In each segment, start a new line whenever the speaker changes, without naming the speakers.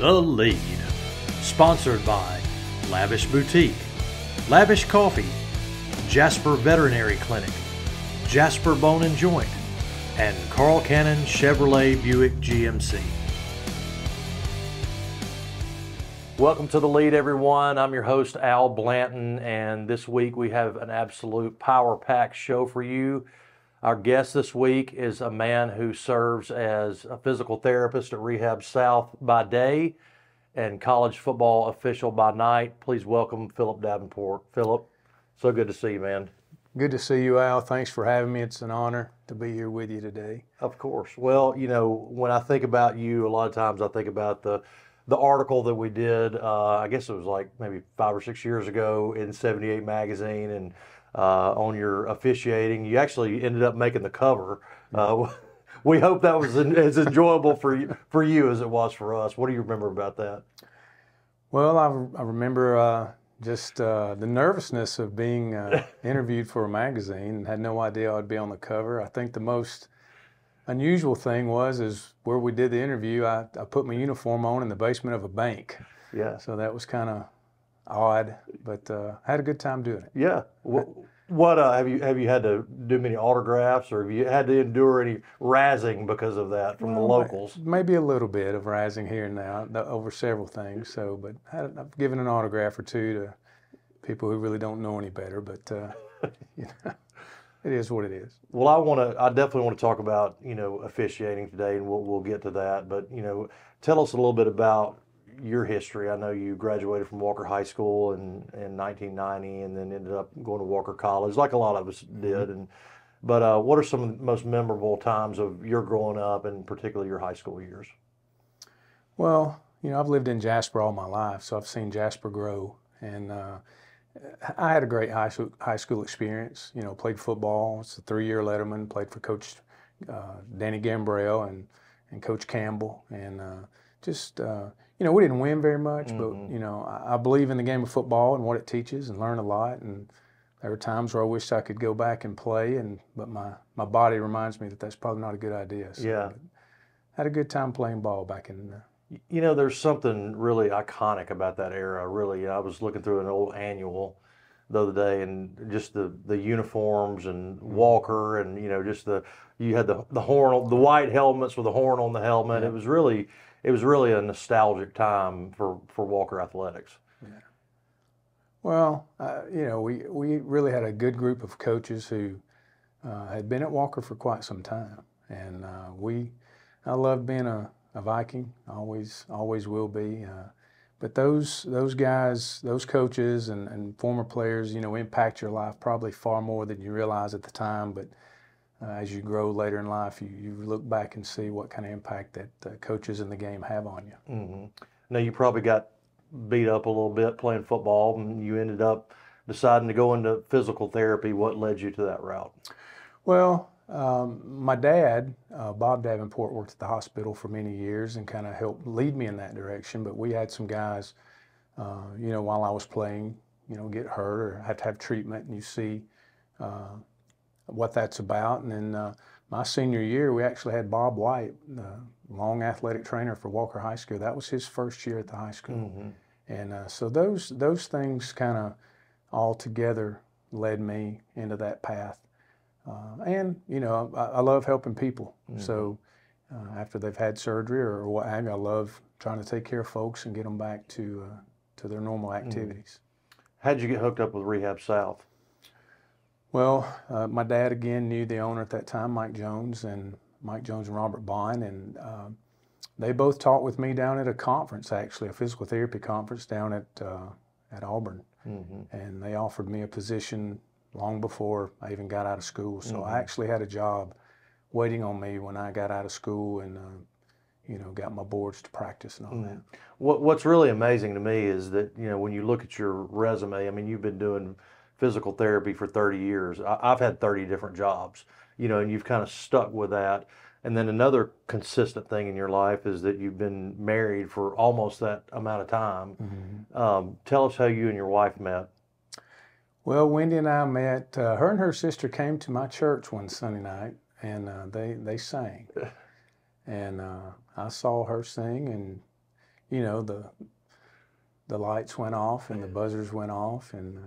The Lead. Sponsored by Lavish Boutique, Lavish Coffee, Jasper Veterinary Clinic, Jasper Bone and Joint, and Carl Cannon Chevrolet Buick GMC. Welcome to The Lead, everyone. I'm your host, Al Blanton, and this week we have an absolute power-packed show for you. Our guest this week is a man who serves as a physical therapist at Rehab South by day and college football official by night. Please welcome Phillip Davenport. Phillip, so good to see you, man.
Good to see you, Al. Thanks for having me. It's an honor to be here with you today.
Of course. Well, you know, when I think about you, a lot of times I think about the article that we did, I guess it was like maybe 5 or 6 years ago in 78 magazine, and on your officiating. You actually ended up making the cover. We hope that was as enjoyable for you as it was for us. What do you remember about that?
Well, I remember just the nervousness of being interviewed for a magazine and had no idea I'd be on the cover. I think the most unusual thing is where we did the interview, I put my uniform on in the basement of a bank.
Yeah.
So that was kind of odd, but had a good time doing it.
Yeah. What have you had to do many autographs, or have you had to endure any razzing because of that from the locals?
Maybe a little bit of razzing here and now over several things. So, but I've given an autograph or two to people who really don't know any better. But you know, it is what it is. Well,
I definitely want to talk about, you know, officiating today, and we'll get to that. But, you know, tell us a little bit about your history. I know you graduated from Walker High School in 1990, and then ended up going to Walker College, like a lot of us did. But what are some of the most memorable times of your growing up, and particularly your high school years?
Well, you know, I've lived in Jasper all my life, so I've seen Jasper grow, and I had a great high school experience. You know, played football. It's a 3-year letterman. Played for Coach Danny Gambrell and Coach Campbell, and you know, we didn't win very much, but you know, I believe in the game of football and what it teaches, and learn a lot. And there were times where I wished I could go back and play, but my body reminds me that that's probably not a good idea. So,
yeah.
Had a good time playing ball back in.
You know, there's something really iconic about that era. Really, I was looking through an old annual the other day, and just the uniforms and Walker, and you know, just you had the horn, the white helmets with the horn on the helmet. Yeah. It was really a nostalgic time for Walker athletics.
Yeah. Well, you know, we really had a good group of coaches who had been at Walker for quite some time, and I loved being a Viking. Always will be. But those guys, those coaches and former players, you know, impact your life probably far more than you realize at the time. But as you grow later in life, you look back and see what kind of impact that coaches in the game have on you.
Mm-hmm. Now, you probably got beat up a little bit playing football, and you ended up deciding to go into physical therapy. What led you to that route?
Well, my dad, Bob Davenport, worked at the hospital for many years and kind of helped lead me in that direction. But we had some guys, you know, while I was playing, you know, get hurt or have to have treatment, and you see what that's about. And then my senior year, we actually had Bob White, the long athletic trainer for Walker High School. That was his first year at the high school. Mm-hmm. And so those things kind of all together led me into that path. And, you know, I love helping people. Mm-hmm. So after they've had surgery or what have you, I love trying to take care of folks and get them back to their normal activities.
How did you get hooked up with Rehab South?
Well, my dad, again, knew the owner at that time, Mike Jones and Robert Bond, and they both taught with me down at a conference, actually, a physical therapy conference down at Auburn. Mm-hmm. And they offered me a position long before I even got out of school. So I actually had a job waiting on me when I got out of school, and you know, got my boards to practice and all that.
What's really amazing to me is that, you know, when you look at your resume, I mean, you've been doing physical therapy for 30 years. I've had 30 different jobs, you know, and you've kind of stuck with that. And then another consistent thing in your life is that you've been married for almost that amount of time. Mm-hmm. Tell us how you and your wife met.
Well, Wendy and I met, her and her sister came to my church one Sunday night, and they sang. And I saw her sing, and you know, the lights went off and the buzzers went off, and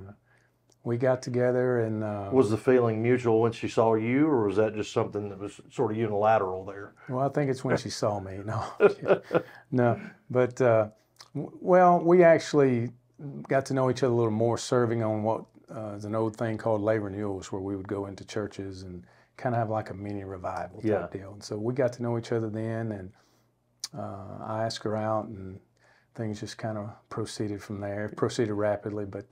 we got together and...
Was the feeling mutual when she saw you, or was that just something that was sort of unilateral there?
Well, I think it's when she saw me. No, no. But, well, we actually got to know each other a little more serving on what is an old thing called lay renewals, where we would go into churches and kind of have like a mini revival type deal. And so we got to know each other then, and I asked her out, and things just kind of proceeded from there. It proceeded rapidly, but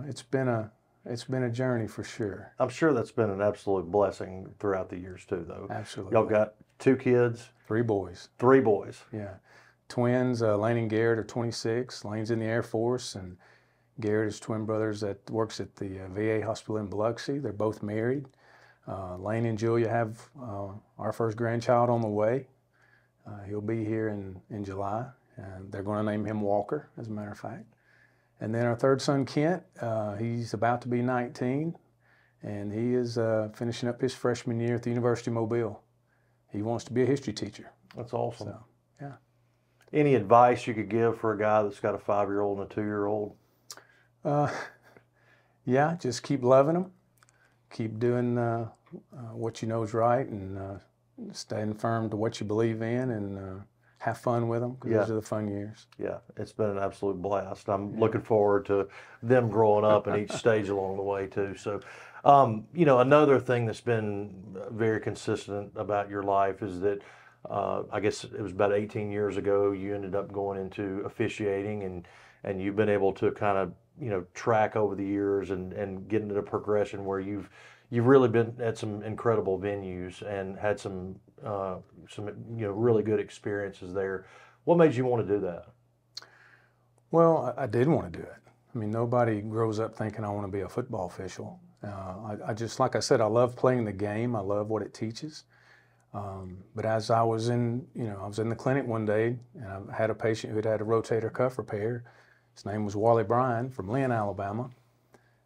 it's been a journey for sure.
I'm sure that's been an absolute blessing throughout the years too, though.
Absolutely.
Y'all got 2 kids?
3 boys.
3 boys.
Yeah. Twins, Lane and Garrett are 26. Lane's in the Air Force, and Garrett is twin brothers that works at the VA hospital in Biloxi. They're both married. Lane and Julia have our first grandchild on the way. He'll be here in July, and they're going to name him Walker, as a matter of fact. And then our third son, Kent, he's about to be 19, and he is finishing up his freshman year at the University of Mobile. He wants to be a history teacher.
That's awesome.
So, yeah.
Any advice you could give for a guy that's got a 5-year-old and a 2-year-old?
Yeah, just keep loving them. Keep doing what you know is right, and staying firm to what you believe in, and have fun with them, because those are the fun years.
Yeah, it's been an absolute blast. I'm looking forward to them growing up and each stage along the way too. So, you know, another thing that's been very consistent about your life is that I guess it was about 18 years ago you ended up going into officiating, and you've been able to kind of, you know, track over the years and get into the progression where you've really been at some incredible venues and had some you know, really good experiences there. What made you want to do that?
Well, I did want to do it. I mean, nobody grows up thinking I want to be a football official. I just, like I said, I love playing the game. I love what it teaches. But as I was in the clinic one day, and I had a patient who had a rotator cuff repair. His name was Wally Bryan from Lynn, Alabama.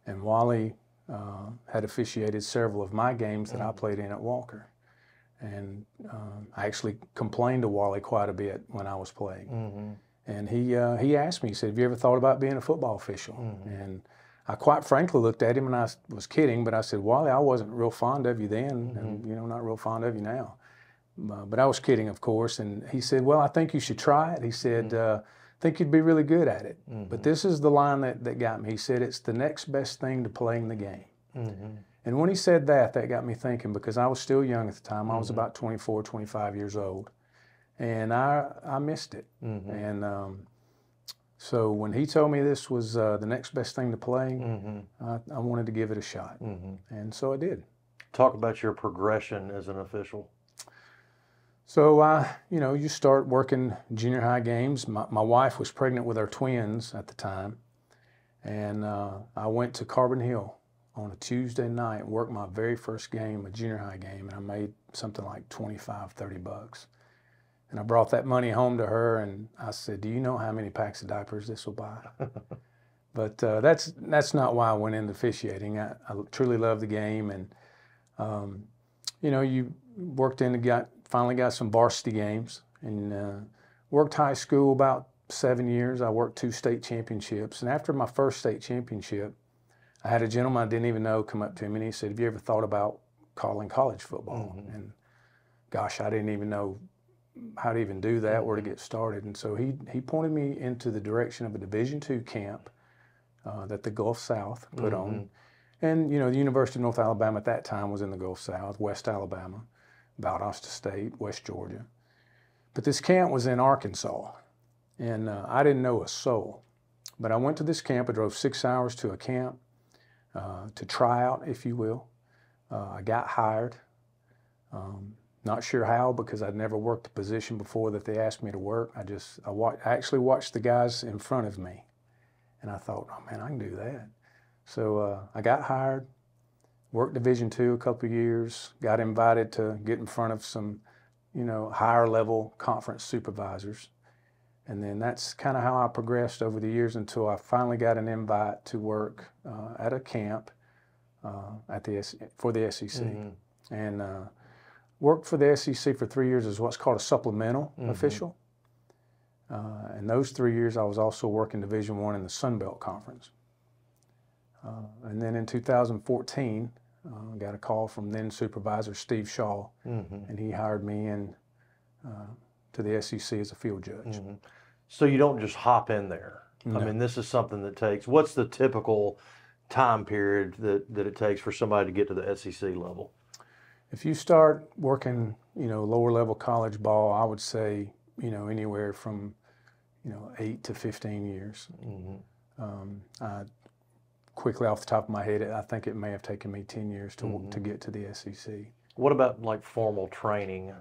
And Wally had officiated several of my games that I played in at Walker. And I actually complained to Wally quite a bit when I was playing. And he asked me, he said, "Have you ever thought about being a football official?" And I quite frankly looked at him, and I was kidding, but I said, "Wally, I wasn't real fond of you then, and you know, not real fond of you now." But I was kidding, of course. And he said, "Well, I think you should try it." He said, "I think you'd be really good at it." But this is the line that got me. He said, "It's the next best thing to playing the game." And when he said that got me thinking, because I was still young at the time. I was about 24, 25 years old. And I missed it. And so when he told me this was the next best thing to playing, I wanted to give it a shot. And so I did.
Talk about your progression as an official.
So, you know, you start working junior high games. My wife was pregnant with our twins at the time. And I went to Carbon Hill on a Tuesday night and worked my very first game, a junior high game, and I made something like $25, $30. And I brought that money home to her, and I said, "Do you know how many packs of diapers this will buy?" But that's not why I went into officiating. I truly love the game, and you know, you worked finally got some varsity games, and worked high school about 7 years. I worked 2 state championships, and after my first state championship, I had a gentleman I didn't even know come up to me, and he said, "Have you ever thought about calling college football?" And gosh, I didn't even know how to even do that, where to get started. And so he pointed me into the direction of a Division II camp that the Gulf South put on. And, you know, the University of North Alabama at that time was in the Gulf South, West Alabama, Valdosta State, West Georgia. But this camp was in Arkansas, and I didn't know a soul. But I went to this camp. I drove 6 hours to a camp to try out, if you will. I got hired. Not sure how, because I'd never worked a position before that they asked me to work. I actually watched the guys in front of me, and I thought, "Oh man, I can do that." So I got hired, worked Division II a couple of years, got invited to get in front of some, you know, higher level conference supervisors. And then that's kind of how I progressed over the years until I finally got an invite to work at a camp for the SEC. And worked for the SEC for 3 years as what's called a supplemental official. And those 3 years, I was also working Division I in the Sun Belt Conference. And then in 2014, I got a call from then supervisor Steve Shaw, and he hired me in to the SEC as a field judge.
So you don't just hop in there.
No.
I mean, this is something that takes, what's the typical time period that it takes for somebody to get to the SEC level?
If you start working, lower level college ball, I would say, anywhere from, 8 to 15 years. Quickly off the top of my head, I think it may have taken me 10 years to get to the SEC.
What about like formal training?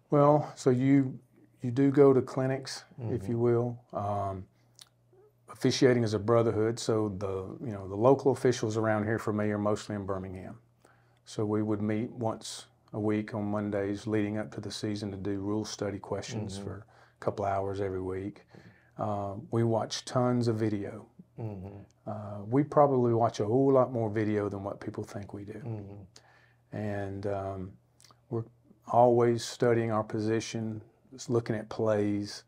Well, so you do go to clinics, if you will. Officiating is a brotherhood, so the local officials around here for me are mostly in Birmingham. So we would meet once a week on Mondays leading up to the season to do rule study questions for a couple hours every week. We watch tons of video. We probably watch a whole lot more video than what people think we do. And we're always studying our position, just looking at plays,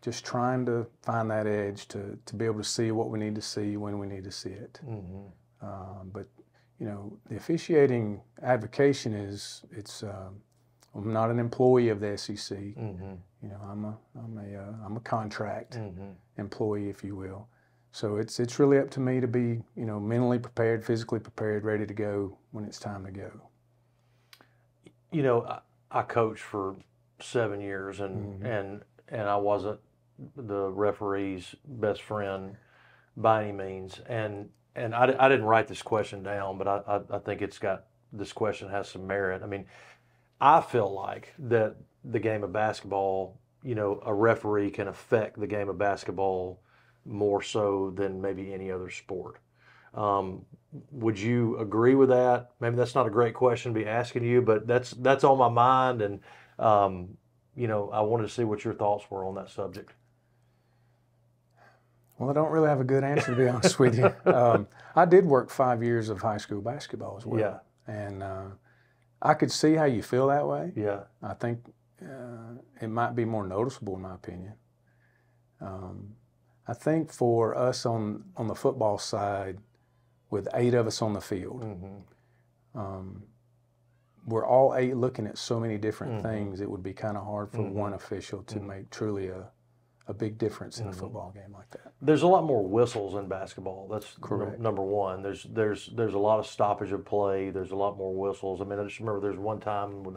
just trying to find that edge to be able to see what we need to see when we need to see it. But the officiating advocation I'm not an employee of the SEC. I'm a contract employee, if you will. So it's really up to me to be mentally prepared, physically prepared, ready to go when it's time to go.
I coached for 7 years, and I wasn't the referee's best friend by any means. And I didn't write this question down, but I think this question has some merit. I mean, I feel like that the game of basketball, a referee can affect the game of basketball more so than maybe any other sport. Would you agree with that? Maybe that's not a great question to be asking you, but that's on my mind, and I wanted to see what your thoughts were on that subject.
Well, I don't really have a good answer, to be honest with you. I did work 5 years of high school basketball as well.
Yeah.
And I could see how you feel that way.
Yeah.
I think it might be more noticeable, in my opinion. I think for us on the football side, with 8 of us on the field, we're all 8 looking at so many different things, it would be kind of hard for one official to make truly a big difference in a football game like that.
There's a lot more whistles in basketball. That's
correct.
Number one. There's a lot of stoppage of play. There's a lot more whistles. I mean, I just remember there's one time when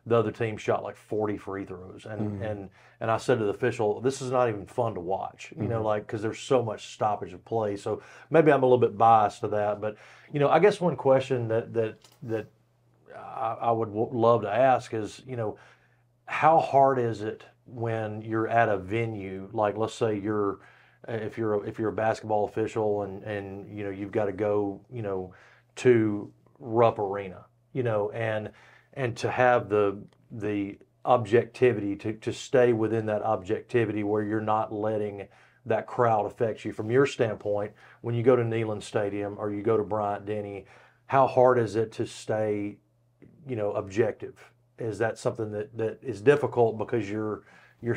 the other team shot like 40 free throws, and I said to the official, "This is not even fun to watch," because there's so much stoppage of play. So maybe I'm a little bit biased to that, but I guess one question that I would love to ask is, how hard is it when you're at a venue, like let's say if you're a basketball official and you've got to go to Rupp Arena, and to have the objectivity to stay within that objectivity where you're not letting that crowd affect you. From your standpoint, when you go to Neyland Stadium or you go to Bryant-Denny, how hard is it to stay objective? Is that something that is difficult because you're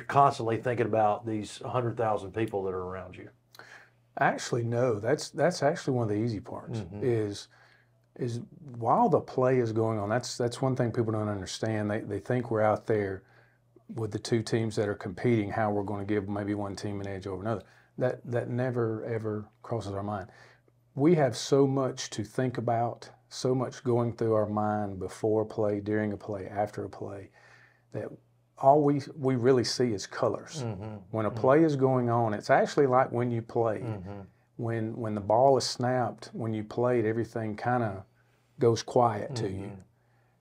constantly thinking about these 100,000 people that are around you?
Actually, no. That's actually one of the easy parts. Is while the play is going on, that's one thing people don't understand. They think we're out there with the 2 teams that are competing, how we're going to give maybe one team an edge over another. That never ever crosses our mind. We have so much to think about, so much going through our mind before a play, during a play, after a play, that all we really see is colors. When a play is going on, it's actually like when you play. When the ball is snapped, when you played, everything kind of goes quiet to you.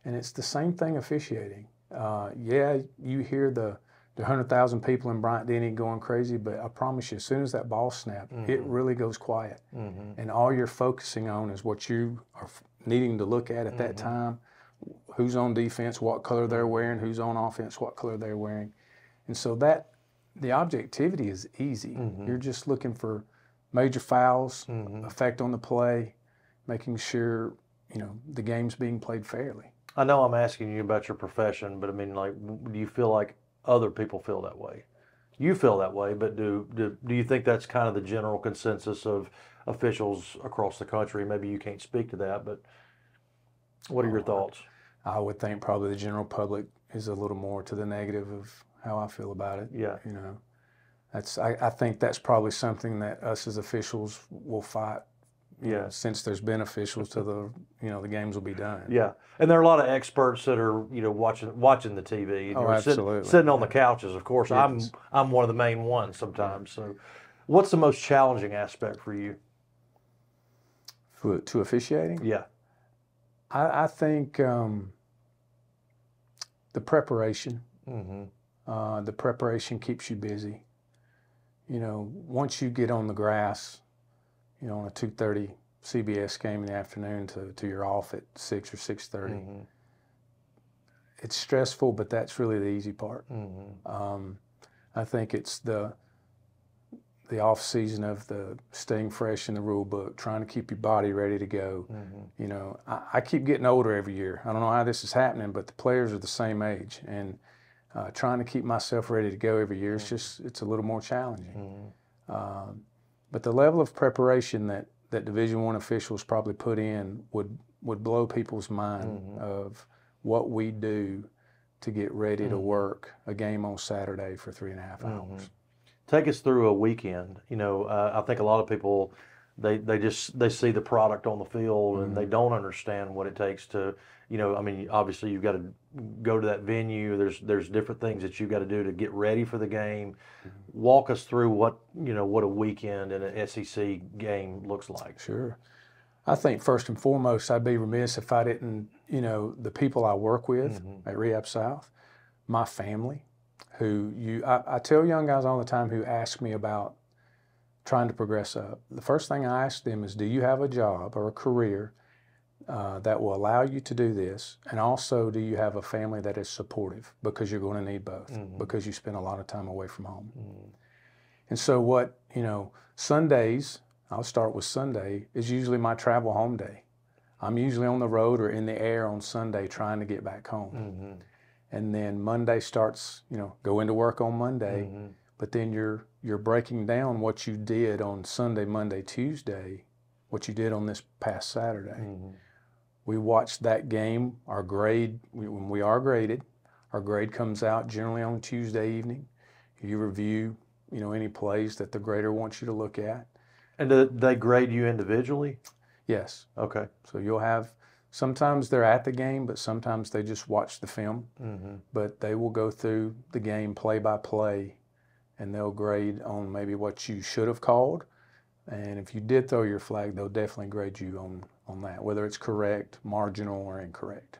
And it's the same thing officiating. Yeah, you hear the 100,000 people in Bryant-Denny going crazy, but I promise you, as soon as that ball snapped, it really goes quiet. And all you're focusing on is what you are needing to look at that time. Who's on defense, what color they're wearing, who's on offense, what color they're wearing. And so the objectivity is easy. You're just looking for major fouls, effect on the play, making sure the game's being played fairly.
I know I'm asking you about your profession, but I mean, like, do you feel like other people feel that way. You feel that way, but do you think that's kind of the general consensus of officials across the country? Maybe you can't speak to that, but what are your thoughts?
I would think probably the general public is a little more to the negative of how I feel about it.
Yeah.
You know, I think that's probably something that us as officials will fight.
Yeah.
Since there's been officials to the games will be done.
Yeah, and there are a lot of experts that are watching the TV.
Oh, absolutely.
Sitting on the couches. Of course,
Yes.
I'm one of the main ones sometimes. So, what's the most challenging aspect for you?
To officiating?
Yeah.
I think the preparation.
Mm-hmm.
The preparation keeps you busy. You know, once you get on the grass, you know, on a 2:30 CBS game in the afternoon to you're off at 6 or 6:30.
Mm-hmm.
It's stressful, but that's really the easy part.
Mm-hmm.
I think it's the off season of the staying fresh in the rule book, trying to keep your body ready to go.
Mm-hmm.
You know, I keep getting older every year. I don't know how this is happening, but the players are the same age, and trying to keep myself ready to go every year, it's a little more challenging.
Mm-hmm.
But the level of preparation that Division I officials probably put in would blow people's mind of what we do to get ready to work a game on Saturday for 3.5 hours.
Take us through a weekend. You know, I think a lot of people they see the product on the field and they don't understand what it takes to. You know, I mean, obviously you've got to go to that venue. There's different things that you've got to do to get ready for the game. Walk us through what a weekend in an SEC game looks like.
Sure. I think first and foremost, I'd be remiss if I didn't, the people I work with at Rehab South, my family, I tell young guys all the time who ask me about trying to progress up. The first thing I ask them is, do you have a job or a career that will allow you to do this? And also, do you have a family that is supportive? Because you're going to need both, because you spend a lot of time away from home. And so Sundays, I'll start with Sunday, is usually my travel home day. I'm usually on the road or in the air on Sunday trying to get back home. And then Monday starts, go into work on Monday, but then you're breaking down what you did on Sunday, Monday, Tuesday, what you did on this past Saturday. We watch that game, our grade, when we are graded, our grade comes out generally on Tuesday evening. You review, any plays that the grader wants you to look at.
And do they grade you individually?
Yes.
Okay.
So you'll have, sometimes they're at the game, but sometimes they just watch the film. But they will go through the game play by play, and they'll grade on maybe what you should have called. And if you did throw your flag, they'll definitely grade you on that, whether it's correct, marginal, or incorrect.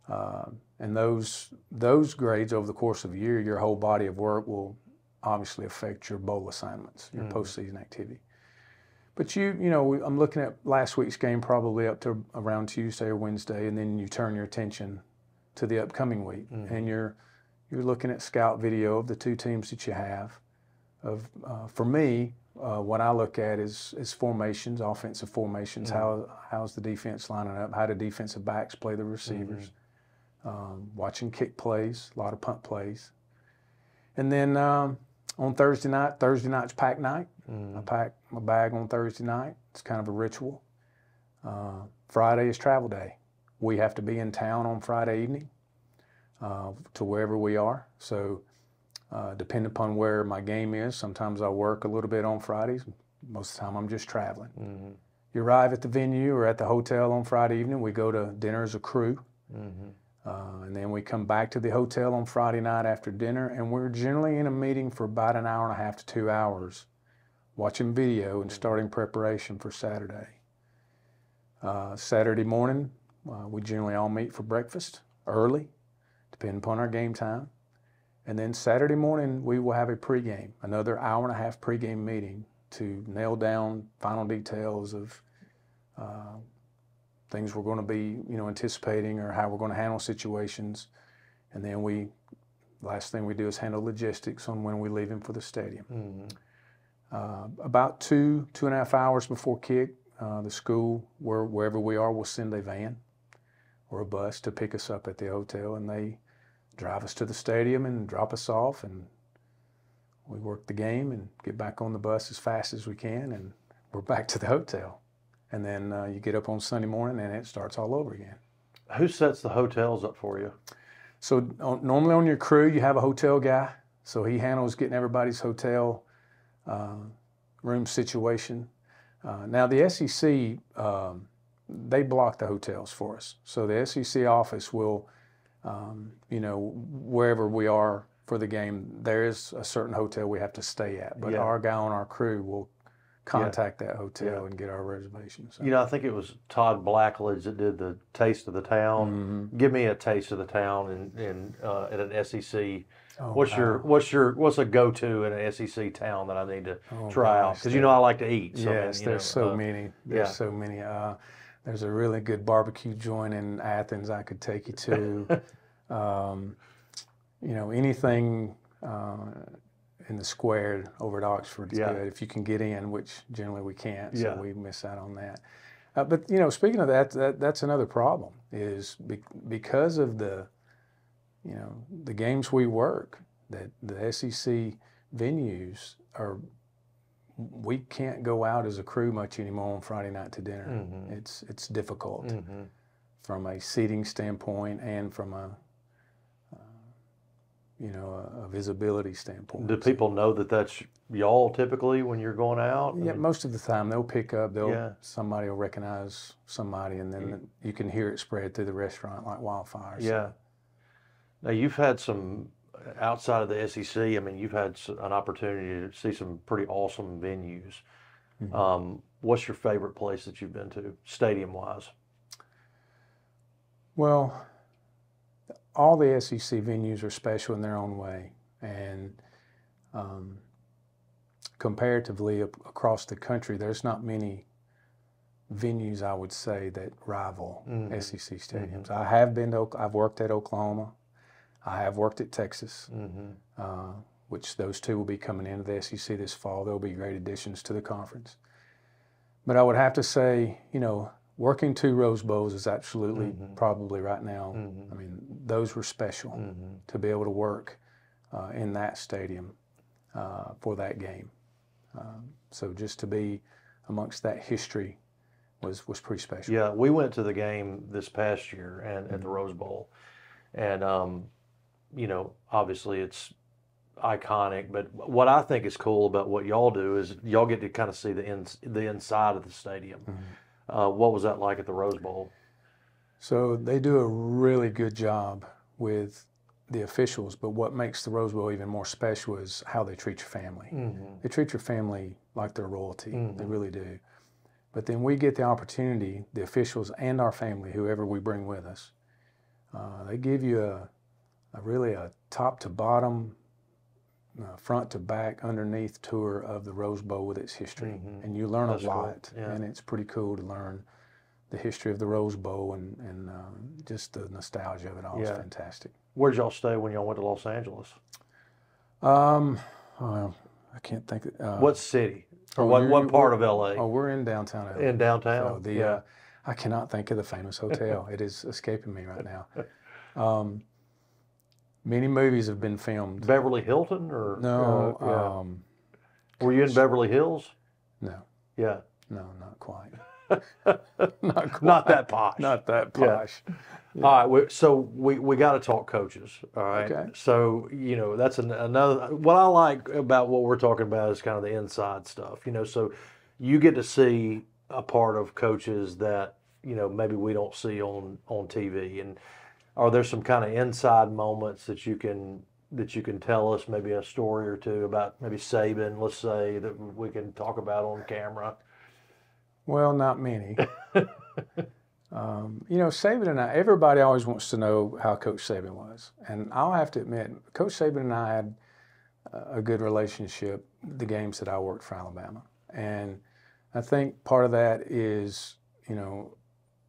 And those grades over the course of a year, your whole body of work will obviously affect your bowl assignments, your postseason activity. But I'm looking at last week's game probably up to around Tuesday or Wednesday, and then you turn your attention to the upcoming week, and you're looking at scout video of the two teams that you have. For me, what I look at is formations, offensive formations. How's the defense lining up? How do defensive backs play the receivers? Watching kick plays, a lot of punt plays, and then on Thursday night's pack night. I pack my bag on Thursday night. It's kind of a ritual. Friday is travel day. We have to be in town on Friday evening to wherever we are. So depending upon where my game is, sometimes I work a little bit on Fridays. Most of the time I'm just traveling. You arrive at the venue or at the hotel on Friday evening. We go to dinner as a crew. And then we come back to the hotel on Friday night after dinner, and we're generally in a meeting for about an hour and a half to 2 hours, watching video and starting preparation for Saturday. Saturday morning, we generally all meet for breakfast early, depending upon our game time. And then Saturday morning, we will have a pregame, another hour and a half pregame meeting to nail down final details of things we're going to be, anticipating or how we're going to handle situations. And then last thing we do is handle logistics on when we're leaving for the stadium. About 2.5 hours before kick, the school, wherever we are, will send a van or a bus to pick us up at the hotel, and drive us to the stadium and drop us off, and we work the game and get back on the bus as fast as we can, and we're back to the hotel. And then you get up on Sunday morning and it starts all over again.
Who sets the hotels up for you?
So normally on your crew, you have a hotel guy. So he handles getting everybody's hotel room situation. Now the SEC, they block the hotels for us. So the SEC office will, you know, wherever we are for the game, there is a certain hotel we have to stay at. But our guy on our crew will contact that hotel and get our reservations. So.
You know, I think it was Todd Blackledge that did the Taste of the Town.
Mm-hmm.
Give me a taste of the town in at an SEC.
Oh,
What's a go-to in an SEC town that I need to try out? Because you know I like to eat. So
yes, there's so many. There's so many. There's a really good barbecue joint in Athens I could take you to. You know, anything in the square over at Oxford is good if you can get in, which generally we can't, so we miss out on that. But you know, speaking of that, that's another problem is because of the, you know, the games we work, that the SEC venues are, we can't go out as a crew much anymore on Friday night to dinner. Mm-hmm. It's difficult from a seating standpoint and from a you know, a visibility standpoint.
Do people know that that's y'all typically when you're going out?
Yeah, most of the time they'll pick up. Somebody will recognize somebody, and then you can hear it spread through the restaurant like wildfire.
Yeah. Now you've had some outside of the SEC. I mean, you've had an opportunity to see some pretty awesome venues. Mm-hmm. What's your favorite place that you've been to, stadium-wise?
Well, all the SEC venues are special in their own way, and comparatively across the country, there's not many venues I would say that rival SEC stadiums. I've worked at Oklahoma, I have worked at Texas, which those two will be coming into the SEC this fall. They'll be great additions to the conference. But I would have to say, you know, working 2 Rose Bowls is absolutely probably right now. I mean, those were special to be able to work in that stadium for that game. So just to be amongst that history was pretty special.
Yeah, we went to the game this past year and at the Rose Bowl, and you know, obviously it's iconic. But what I think is cool about what y'all do is y'all get to kind of see the inside of the stadium. What was that like at the Rose Bowl?
So they do a really good job with the officials, but what makes the Rose Bowl even more special is how they treat your family. They treat your family like they're royalty. They really do. But then we get the opportunity, the officials and our family, whoever we bring with us, they give you a really top to bottom, front to back, underneath tour of the Rose Bowl with its history. And you learn a lot, and it's pretty cool to learn the history of the Rose Bowl and just the nostalgia of it all is fantastic.
Where'd y'all stay when y'all went to Los Angeles?
Well, I can't think.
What city? Or what part of LA?
Oh, we're in downtown LA.
In downtown?
So I cannot think of the famous hotel. It is escaping me right now. Many movies have been filmed.
Beverly Hilton or?
No.
Were you in Beverly Hills?
No.
Yeah.
No, not quite.
Not that posh.
Not that posh.
Yeah. All right. So we got to talk coaches. All right.
Okay.
So, you know, that's another, what I like about what we're talking about is kind of the inside stuff, you know, so you get to see a part of coaches that, you know, maybe we don't see on TV. And are there some kind of inside moments that you can tell us, maybe a story or two about maybe Saban, let's say, that we can talk about on camera?
Well, not many. You know, Saban and I, everybody always wants to know how Coach Saban was. And I'll have to admit, Coach Saban and I had a good relationship the games that I worked for Alabama. And I think part of that is, you know,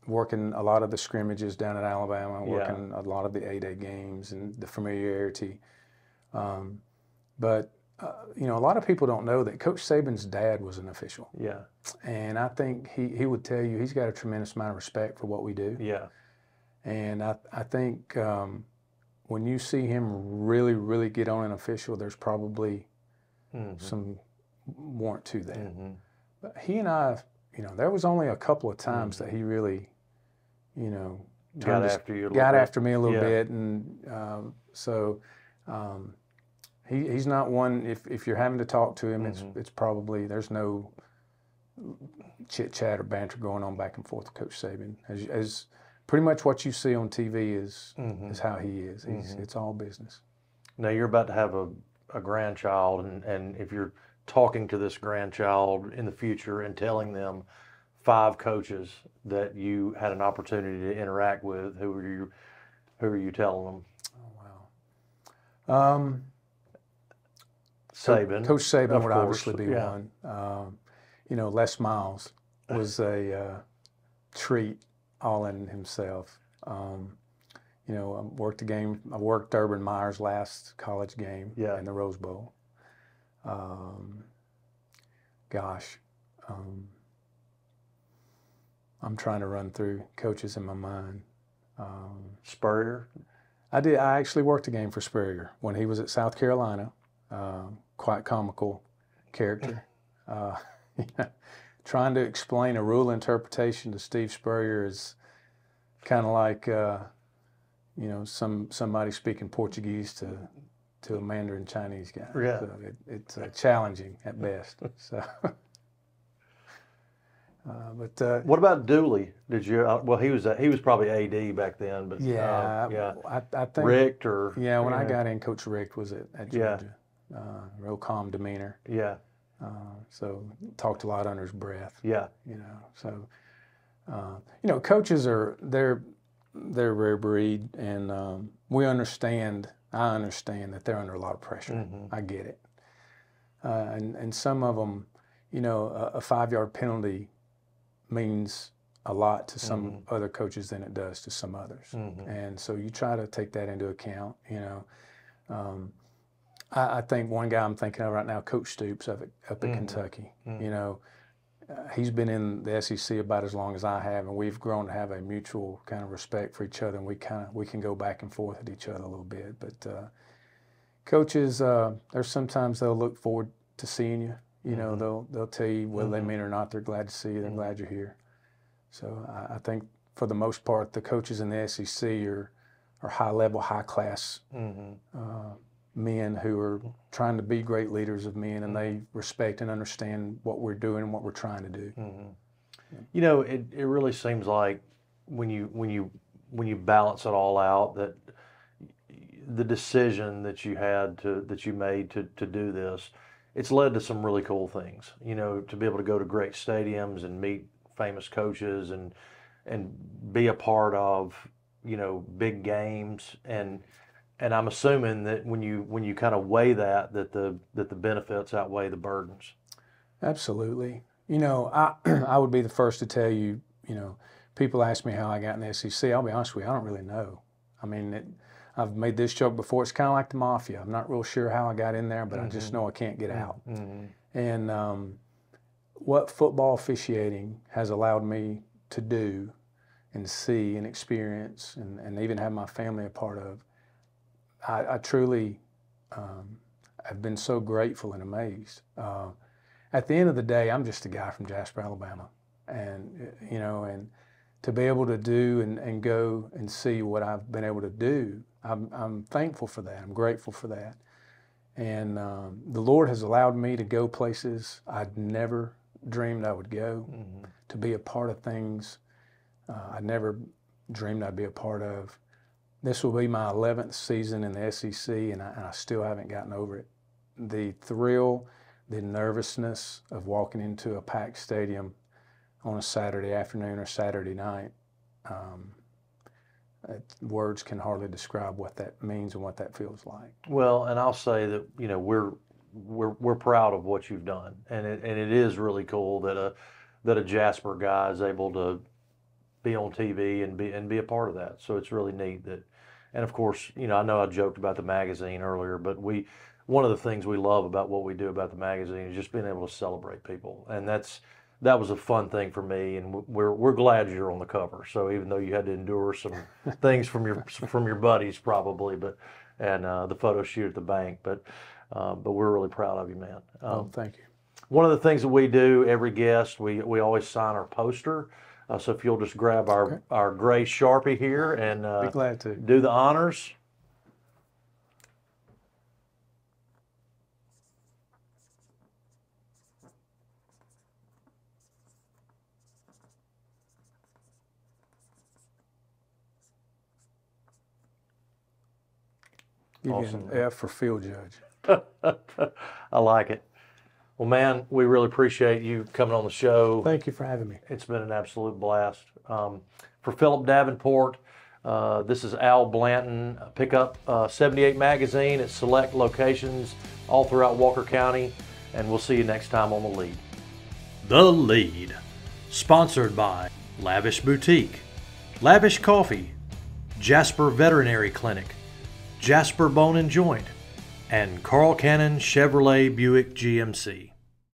working a lot of the scrimmages down at Alabama, working a lot of the A-Day games and the familiarity. But you know, a lot of people don't know that Coach Saban's dad was an official. Yeah. And I think he would tell you he's got a tremendous amount of respect for what we do. Yeah. And I think when you see him really, really get on an official, there's probably some warrant to that. But he and I, there was only a couple of times that he really,
got after you a little
got
bit.
after me a little bit, and he's not one. If you're having to talk to him, it's probably there's no chit chat or banter going on back and forth with Coach Saban. As pretty much what you see on TV is how he is. It's all business.
Now you're about to have a grandchild, and if you're talking to this grandchild in the future and telling them 5 coaches that you had an opportunity to interact with, who are you telling them?
Oh wow.
Saban.
Coach Saban would
course.
obviously be one. Les Miles was a treat all in himself. I worked Urban Meyer's last college game in the Rose Bowl. I'm trying to run through coaches in my mind.
Spurrier?
I actually worked a game for Spurrier when he was at South Carolina. Quite comical character. Trying to explain a rule interpretation to Steve Spurrier is kind of like somebody speaking Portuguese to a Mandarin Chinese guy.
Yeah.
So it's challenging at best. So,
what about Dooley? Did you? Well, he was probably AD back then, but
I think
Richt or
when I got in, Coach Richt was at Georgia. Real calm demeanor.
Yeah.
So talked a lot under his breath.
Yeah.
So coaches they're rare breed, and I understand that they're under a lot of pressure. I get it. And some of them, a 5-yard penalty means a lot to some other coaches than it does to some others. And so you try to take that into account. I think one guy I'm thinking of right now, Coach Stoops up at Kentucky. He's been in the SEC about as long as I have, and we've grown to have a mutual kind of respect for each other, and we can go back and forth at each other a little bit. But coaches, there's sometimes they'll look forward to seeing you. They'll tell you whether they mean it or not. They're glad to see you. They're glad you're here. So I think for the most part, the coaches in the SEC are high level, high class men who are trying to be great leaders of men, and they respect and understand what we're doing and what we're trying to do.
It really seems like when you balance it all out, that the decision that you made to do this, it's led to some really cool things. To be able to go to great stadiums and meet famous coaches and be a part of big games, and I'm assuming that when you kind of weigh that the benefits outweigh the burdens.
Absolutely. I would be the first to tell you, people ask me how I got in the SEC. I'll be honest with you, I don't really know. I mean, I've made this joke before. It's kind of like the mafia. I'm not real sure how I got in there, but I just know I can't get out. And what football officiating has allowed me to do and see and experience and even have my family a part of, I truly have been so grateful and amazed. At the end of the day, I'm just a guy from Jasper, Alabama. And, and to be able to do and go and see what I've been able to do, I'm thankful for that. I'm grateful for that. And the Lord has allowed me to go places I'd never dreamed I would go, to be a part of things I never dreamed I'd be a part of. This will be my 11th season in the SEC, and I still haven't gotten over it. The thrill, the nervousness of walking into a packed stadium on a Saturday afternoon or Saturday night, words can hardly describe what that means and what that feels like.
Well, and I'll say that we're proud of what you've done, and it is really cool that a Jasper guy is able to be on TV and be a part of that. So it's really neat that. And of course, I know I joked about the magazine earlier, but one of the things we love about what we do about the magazine is just being able to celebrate people. And that's that was a fun thing for me, and we're glad you're on the cover. So even though you had to endure some things from your buddies probably, and the photo shoot at the bank, but we're really proud of you, man.
Thank you.
One of the things that we do, every guest, we always sign our poster. So if you'll just grab our gray Sharpie here and
Be glad to.
do the honors.
Give
Awesome.
you an F for field judge.
I like it. Well, man, we really appreciate you coming on the show.
Thank you for having me.
It's been an absolute blast. For Phillip Davenport, this is Al Blanton. Pick up 78 magazine at select locations all throughout Walker County, and we'll see you next time on The Lead. The Lead, sponsored by Lavish Boutique, Lavish Coffee, Jasper Veterinary Clinic, Jasper Bone and Joint, and Carl Cannon Chevrolet Buick GMC.